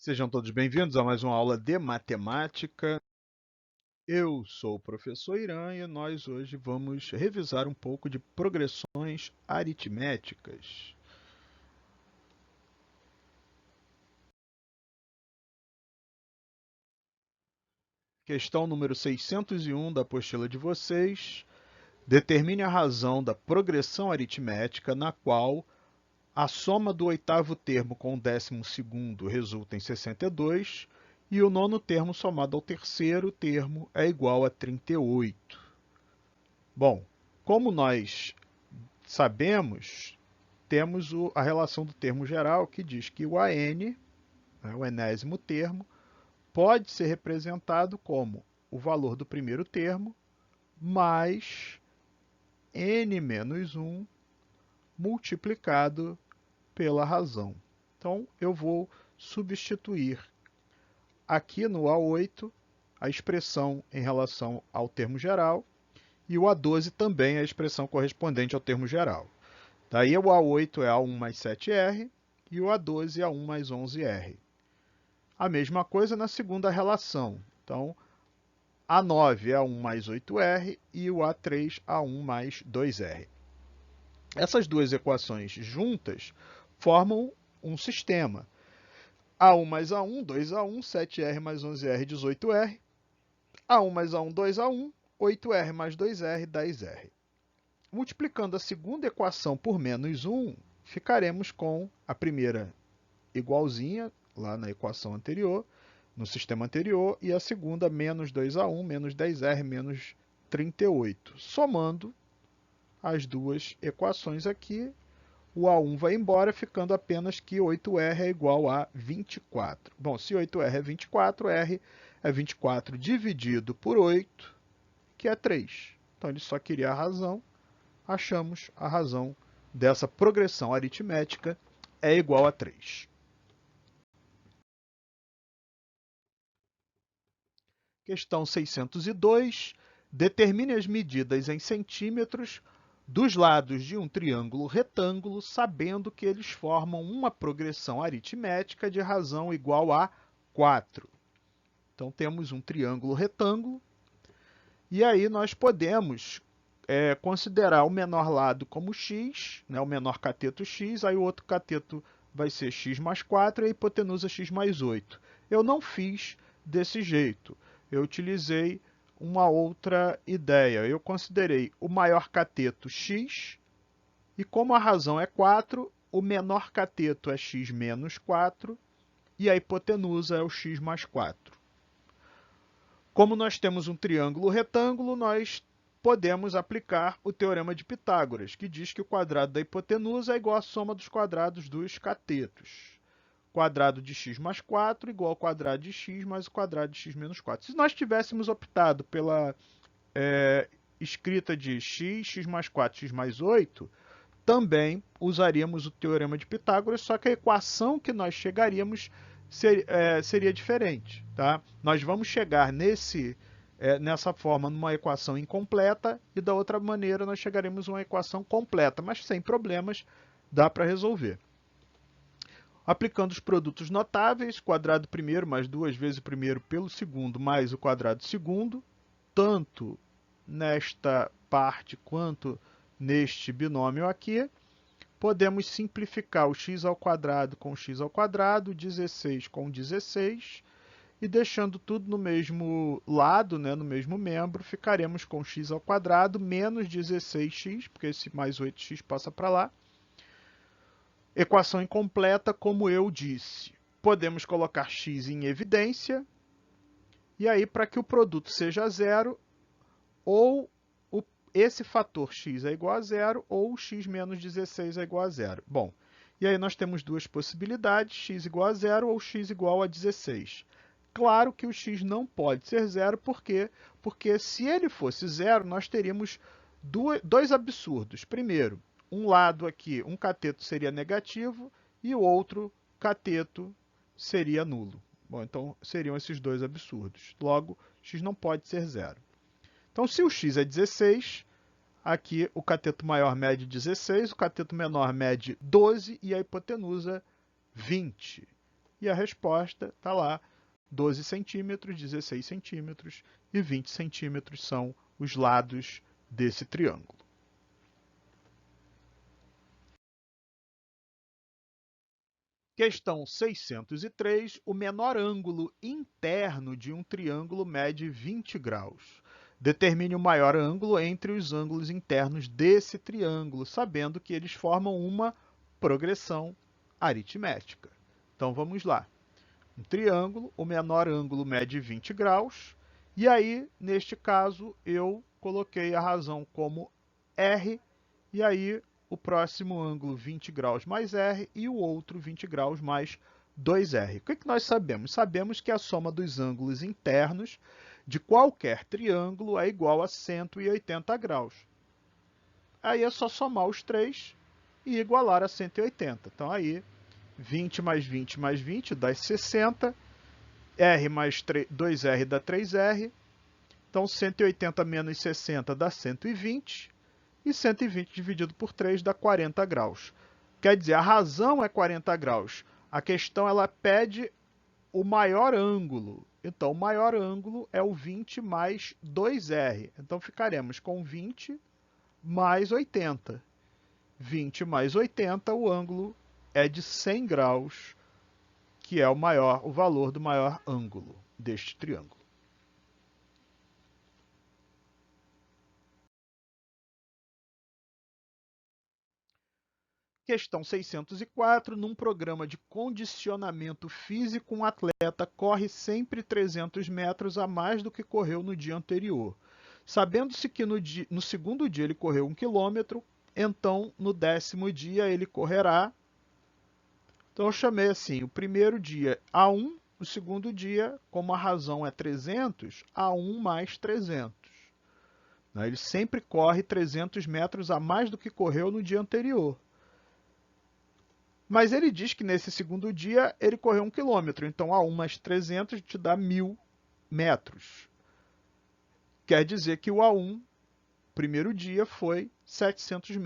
Sejam todos bem-vindos a mais uma aula de matemática. Eu sou o professor Irã e nós hoje vamos revisar um pouco de progressões aritméticas. Questão número 601 da apostila de vocês. Determine a razão da progressão aritmética na qual a soma do oitavo termo com o 12º resulta em 62 e o nono termo somado ao terceiro termo é igual a 38. Bom, como nós sabemos, temos a relação do termo geral que diz que o AN, né, o enésimo termo, pode ser representado como o valor do primeiro termo mais n menos 1 multiplicado pela razão. Então, eu vou substituir aqui no A8 a expressão em relação ao termo geral e o A12 também a expressão correspondente ao termo geral. Daí o A8 é A1 mais 7R e o A12 é A1 mais 11R. A mesma coisa na segunda relação. Então, A9 é A1 mais 8R e o A3 A1 mais 2R. Essas duas equações juntas formam um sistema. A1 mais A1, 2A1, 7R mais 11R, 18R. A1 mais A1, 2A1, 8R mais 2R, 10R. Multiplicando a segunda equação por menos 1, ficaremos com a primeira igualzinha, lá na equação anterior, no sistema anterior, e a segunda menos 2A1, menos 10R, menos 38. Somando as duas equações aqui, o A1 vai embora, ficando apenas que 8R é igual a 24. Bom, se 8R é 24, R é 24 dividido por 8, que é 3. Então, ele só queria a razão. Achamos a razão dessa progressão aritmética é igual a 3. Questão 602. Determine as medidas em centímetros dos lados de um triângulo retângulo, sabendo que eles formam uma progressão aritmética de razão igual a 4. Então, temos um triângulo retângulo, e aí nós podemos considerar o menor lado como x, né, o menor cateto x, aí o outro cateto vai ser x mais 4 e a hipotenusa x mais 8. Eu não fiz desse jeito, eu utilizei uma outra ideia. Eu considerei o maior cateto x, e como a razão é 4, o menor cateto é x menos 4, e a hipotenusa é o x mais 4. Como nós temos um triângulo retângulo, nós podemos aplicar o teorema de Pitágoras, que diz que o quadrado da hipotenusa é igual à soma dos quadrados dos catetos. Quadrado de x mais 4 igual ao quadrado de x mais o quadrado de x menos 4. Se nós tivéssemos optado pela escrita de x mais 4, x mais 8, também usaríamos o teorema de Pitágoras, só que a equação que nós chegaríamos seria diferente. Tá? Nós vamos chegar nessa forma numa equação incompleta e da outra maneira nós chegaremos a uma equação completa, mas sem problemas, dá para resolver. Aplicando os produtos notáveis, quadrado primeiro mais 2 vezes o primeiro pelo segundo mais o quadrado segundo, tanto nesta parte quanto neste binômio aqui, podemos simplificar o x ao quadrado com x ao quadrado, 16 com 16, e deixando tudo no mesmo lado, né, no mesmo membro, ficaremos com x ao quadrado menos 16x, porque esse mais 8x passa para lá. Equação incompleta, como eu disse. Podemos colocar x em evidência, e aí para que o produto seja zero, ou esse fator x é igual a zero, ou x menos 16 é igual a zero. Bom, e aí nós temos duas possibilidades, x igual a zero ou x igual a 16. Claro que o x não pode ser zero, por quê? Porque se ele fosse zero, nós teríamos dois absurdos. Primeiro, um lado aqui, um cateto seria negativo e o outro cateto seria nulo. Bom, então seriam esses dois absurdos. Logo, x não pode ser zero. Então, se o x é 16, aqui o cateto maior mede 16, o cateto menor mede 12 e a hipotenusa 20. E a resposta está lá, 12 centímetros, 16 centímetros e 20 centímetros são os lados desse triângulo. Questão 603. O menor ângulo interno de um triângulo mede 20 graus. Determine o maior ângulo entre os ângulos internos desse triângulo, sabendo que eles formam uma progressão aritmética. Então, vamos lá. Um triângulo, o menor ângulo mede 20 graus. E aí, neste caso, eu coloquei a razão como R, e aí o próximo ângulo 20 graus mais R e o outro 20 graus mais 2R. O que nós sabemos? Sabemos que a soma dos ângulos internos de qualquer triângulo é igual a 180 graus. Aí é só somar os três e igualar a 180. Então aí 20 mais 20 mais 20 dá 60, R mais 2R dá 3R, então 180 menos 60 dá 120, e 120 dividido por 3 dá 40 graus. Quer dizer, a razão é 40 graus. A questão ela pede o maior ângulo. Então, o maior ângulo é o 20 mais 2R. Então, ficaremos com 20 mais 80. 20 mais 80, o ângulo é de 100 graus, que é o valor do maior ângulo deste triângulo. Questão 604. Num programa de condicionamento físico, um atleta corre sempre 300 metros a mais do que correu no dia anterior. Sabendo-se que no segundo dia ele correu 1 quilômetro, então no 10º dia ele correrá. Então eu chamei assim, o primeiro dia A1, o segundo dia, como a razão é 300, A1 mais 300. Ele sempre corre 300 metros a mais do que correu no dia anterior. Mas ele diz que nesse segundo dia ele correu 1 quilômetro, então A1 mais 300 te dá 1.000 metros. Quer dizer que o A1, primeiro dia, foi 700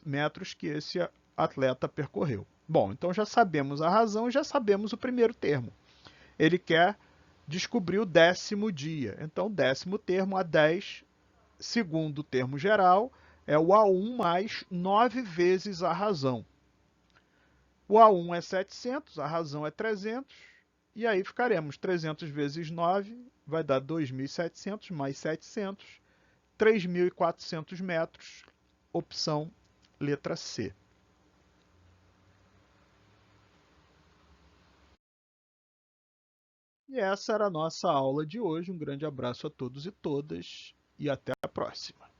metros que esse atleta percorreu. Bom, então já sabemos a razão e já sabemos o primeiro termo. Ele quer descobrir o 10º dia. Então, 10º termo, A10, segundo termo geral, é o A1 mais 9 vezes a razão. O A1 é 700, a razão é 300, e aí ficaremos 300 vezes 9, vai dar 2.700 mais 700, 3.400 metros, opção letra C. E essa era a nossa aula de hoje. Um grande abraço a todos e todas, e até a próxima.